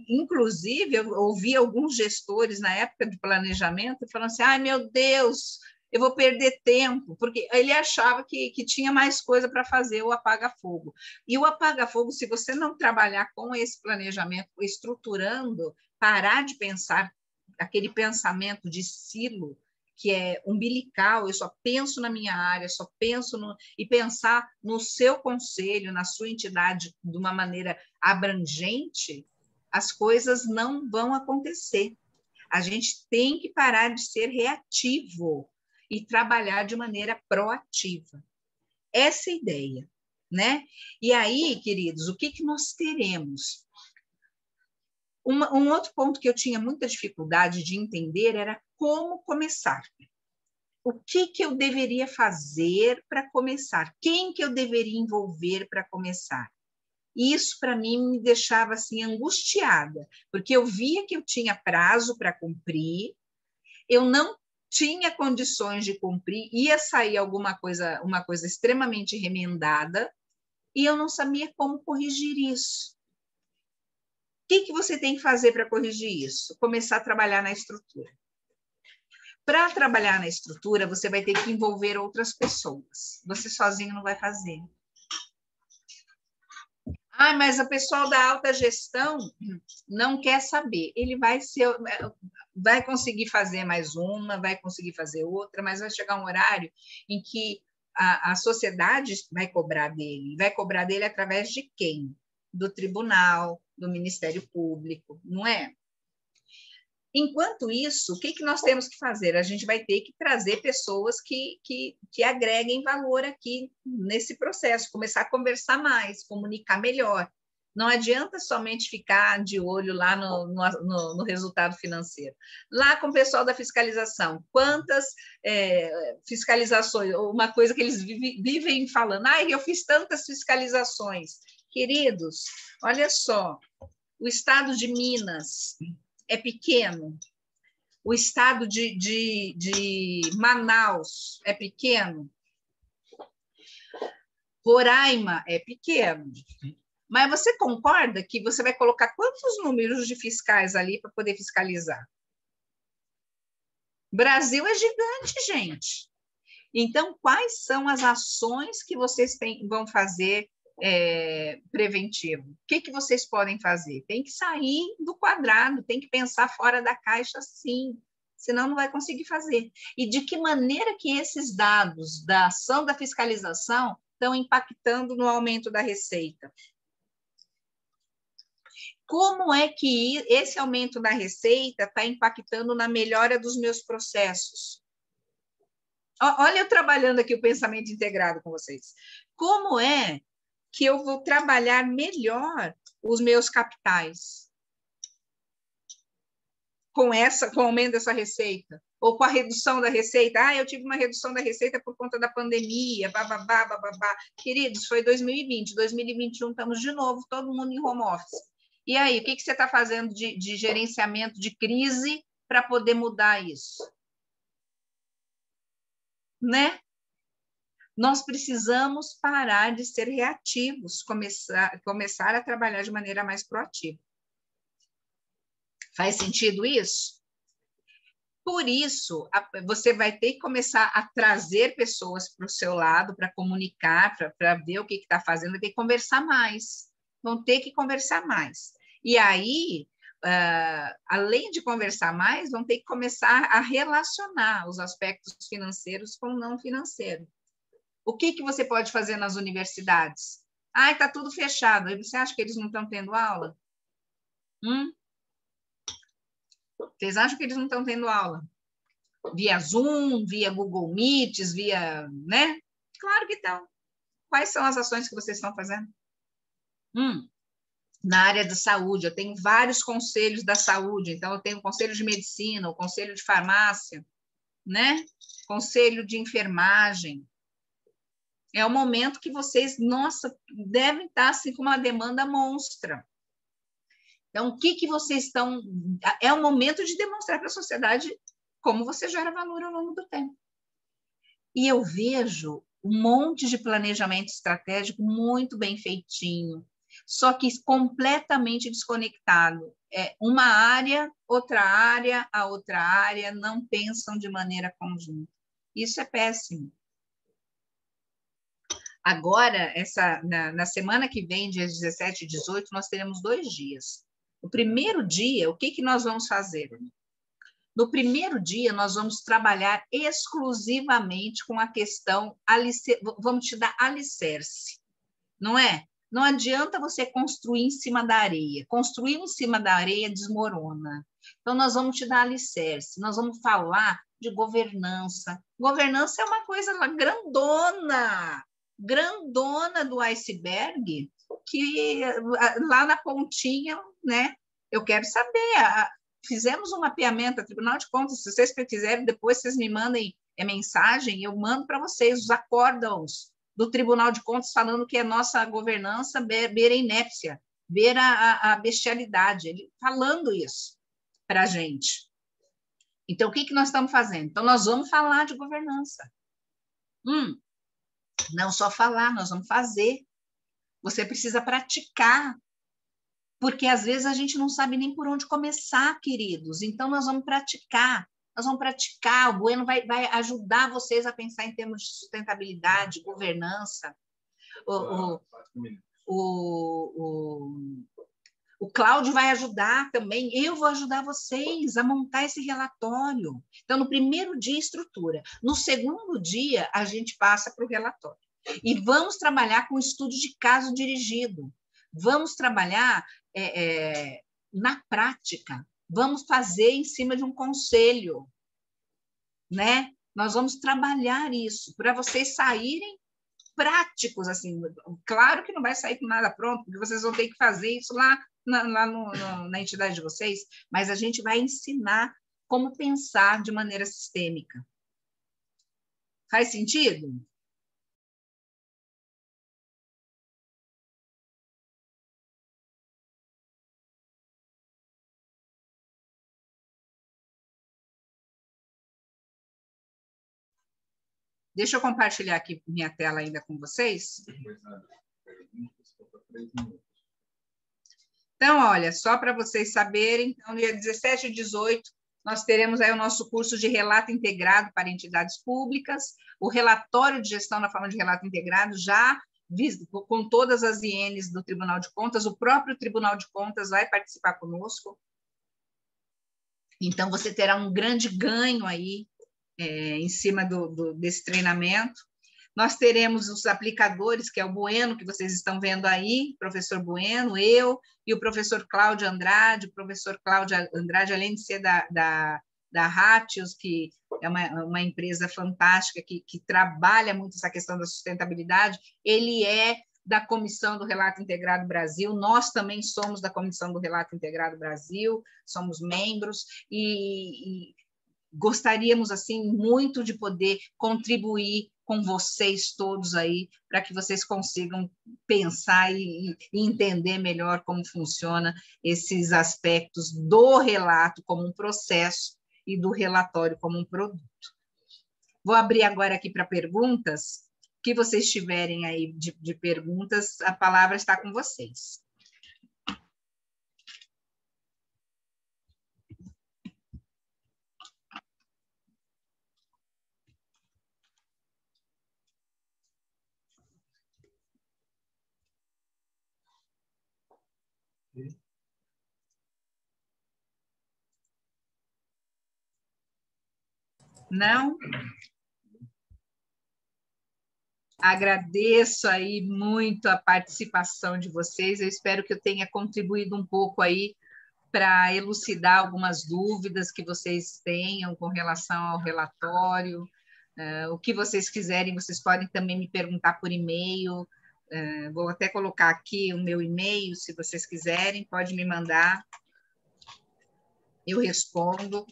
Inclusive, eu ouvi alguns gestores na época de planejamento falando assim: ai, meu Deus, eu vou perder tempo, porque ele achava que tinha mais coisa para fazer, o apaga-fogo. E o apaga-fogo, se você não trabalhar com esse planejamento, estruturando, parar de pensar aquele pensamento de silo, que é umbilical, eu só penso na minha área, só penso e pensar no seu conselho, na sua entidade de uma maneira abrangente, as coisas não vão acontecer. A gente tem que parar de ser reativo e trabalhar de maneira proativa. Essa é a ideia, né? E aí, queridos, o que nós teremos? Um outro ponto que eu tinha muita dificuldade de entender era como começar. O que eu deveria fazer para começar? Quem que eu deveria envolver para começar? Isso, para mim, me deixava assim, angustiada, porque eu via que eu tinha prazo para cumprir, eu não tinha condições de cumprir, ia sair uma coisa extremamente remendada, e eu não sabia como corrigir isso. O que você tem que fazer para corrigir isso? Começar a trabalhar na estrutura. Para trabalhar na estrutura, você vai ter que envolver outras pessoas. Você sozinho não vai fazer. Ah, mas o pessoal da alta gestão não quer saber. Ele vai conseguir fazer mais uma, vai conseguir fazer outra, mas vai chegar um horário em que a sociedade vai cobrar dele. Vai cobrar dele através de quem? Do tribunal, do Ministério Público, não é? Enquanto isso, o que nós temos que fazer? A gente vai ter que trazer pessoas que agreguem valor aqui nesse processo, começar a conversar mais, comunicar melhor. Não adianta somente ficar de olho lá no resultado financeiro. Lá com o pessoal da fiscalização, quantas fiscalizações, uma coisa que eles vivem falando, eu fiz tantas fiscalizações. Queridos, olha só, o estado de Minas é pequeno, o estado de Manaus é pequeno, Roraima é pequeno, mas você concorda que você vai colocar quantos números de fiscais ali para poder fiscalizar? O Brasil é gigante, gente. Então, quais são as ações que vocês vão fazer preventivo? O que vocês podem fazer? Tem que sair do quadrado, tem que pensar fora da caixa, sim, senão não vai conseguir fazer. E de que maneira que esses dados da ação da fiscalização estão impactando no aumento da receita? Como é que esse aumento da receita está impactando na melhora dos meus processos? Olha eu trabalhando aqui o pensamento integrado com vocês. Como é que eu vou trabalhar melhor os meus capitais? Com o aumento dessa receita? Ou com a redução da receita? Eu tive uma redução da receita por conta da pandemia, bababá, bababá. Queridos, foi 2020, 2021, estamos de novo, todo mundo em home office. E aí, o que você está fazendo de gerenciamento de crise para poder mudar isso? Né? Nós precisamos parar de ser reativos, começar a trabalhar de maneira mais proativa. Faz sentido isso? Por isso, você vai ter que começar a trazer pessoas para o seu lado, para comunicar, para ver o que está fazendo, vai ter que conversar mais. Vão ter que conversar mais. E aí, além de conversar mais, vão ter que começar a relacionar os aspectos financeiros com o não financeiro. O que você pode fazer nas universidades? Está tudo fechado. Aí você acha que eles não estão tendo aula? Vocês acham que eles não estão tendo aula? Via Zoom, via Google Meets, via... né? Claro que estão. Quais são as ações que vocês estão fazendo? Na área da saúde, eu tenho vários conselhos da saúde. Então, eu tenho o conselho de medicina, o conselho de farmácia, né? Conselho de enfermagem. É o momento que vocês, devem estar assim, com uma demanda monstra. Então, o que vocês estão... É o momento de demonstrar para a sociedade como você gera valor ao longo do tempo. E eu vejo um monte de planejamento estratégico muito bem feitinho, só que completamente desconectado. Uma área, a outra área não pensam de maneira conjunta. Isso é péssimo. Agora, na semana que vem, dias 17 e 18, nós teremos 2 dias. O primeiro dia, o que nós vamos fazer? No primeiro dia, nós vamos trabalhar exclusivamente com a questão, vamos te dar alicerce, não é? Não adianta você construir em cima da areia. Construir em cima da areia desmorona. Então, nós vamos te dar alicerce, nós vamos falar de governança. Governança é uma coisa lá grandona, grandona do iceberg, que lá na pontinha, né? Eu quero saber. Fizemos um mapeamento a Tribunal de Contas. Se vocês quiserem, depois vocês me mandem mensagem, eu mando para vocês os acórdãos do Tribunal de Contas falando que a nossa governança beira a inépcia, beira a bestialidade, ele falando isso para a gente. Então, o que nós estamos fazendo? Então, nós vamos falar de governança. Não só falar, nós vamos fazer. Você precisa praticar, porque às vezes a gente não sabe nem por onde começar, queridos. Então, nós vamos praticar. Nós vamos praticar. O Bueno vai ajudar vocês a pensar em termos de sustentabilidade, governança. O Cláudio vai ajudar também. Eu vou ajudar vocês a montar esse relatório. Então, no primeiro dia, estrutura. No segundo dia, a gente passa para o relatório. E vamos trabalhar com estudo de caso dirigido. Vamos trabalhar na prática. Vamos fazer em cima de um conselho, né? Nós vamos trabalhar isso para vocês saírem práticos, assim. Claro que não vai sair com nada pronto, porque vocês vão ter que fazer isso lá na entidade de vocês, mas a gente vai ensinar como pensar de maneira sistêmica. Faz sentido? Deixa eu compartilhar aqui minha tela ainda com vocês. Então, olha, só para vocês saberem, então, dia 17 e 18, nós teremos aí o nosso curso de relato integrado para entidades públicas, o relatório de gestão na forma de relato integrado, já com todas as INs do Tribunal de Contas, o próprio Tribunal de Contas vai participar conosco. Então, você terá um grande ganho aí em cima desse treinamento. Nós teremos os aplicadores, que é o Bueno, que vocês estão vendo aí, professor Bueno, eu e o professor Cláudio Andrade. O professor Cláudio Andrade, além de ser da Ratios, que é uma empresa fantástica que trabalha muito essa questão da sustentabilidade, ele é da Comissão do Relato Integrado Brasil, nós também somos da Comissão do Relato Integrado Brasil, somos membros, e gostaríamos, assim, muito de poder contribuir com vocês todos aí, para que vocês consigam pensar e entender melhor como funciona esses aspectos do relato como um processo e do relatório como um produto. Vou abrir agora aqui para perguntas. O que vocês tiverem aí de perguntas, a palavra está com vocês. Não? Agradeço aí muito a participação de vocês, eu espero que eu tenha contribuído um pouco aí para elucidar algumas dúvidas que vocês tenham com relação ao relatório. O que vocês quiserem, vocês podem também me perguntar por e-mail. Vou até colocar aqui o meu e-mail, se vocês quiserem, pode me mandar. Eu respondo.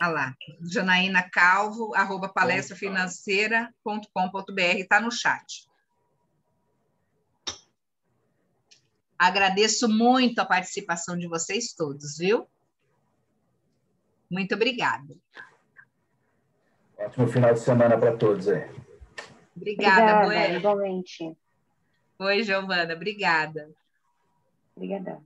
Lá, janainacalvo@palestrafinanceira.com.br, está no chat. Agradeço muito a participação de vocês todos, viu? Muito obrigada. Ótimo final de semana para todos aí. Obrigada, igualmente. Oi, Giovana, obrigada. Obrigada.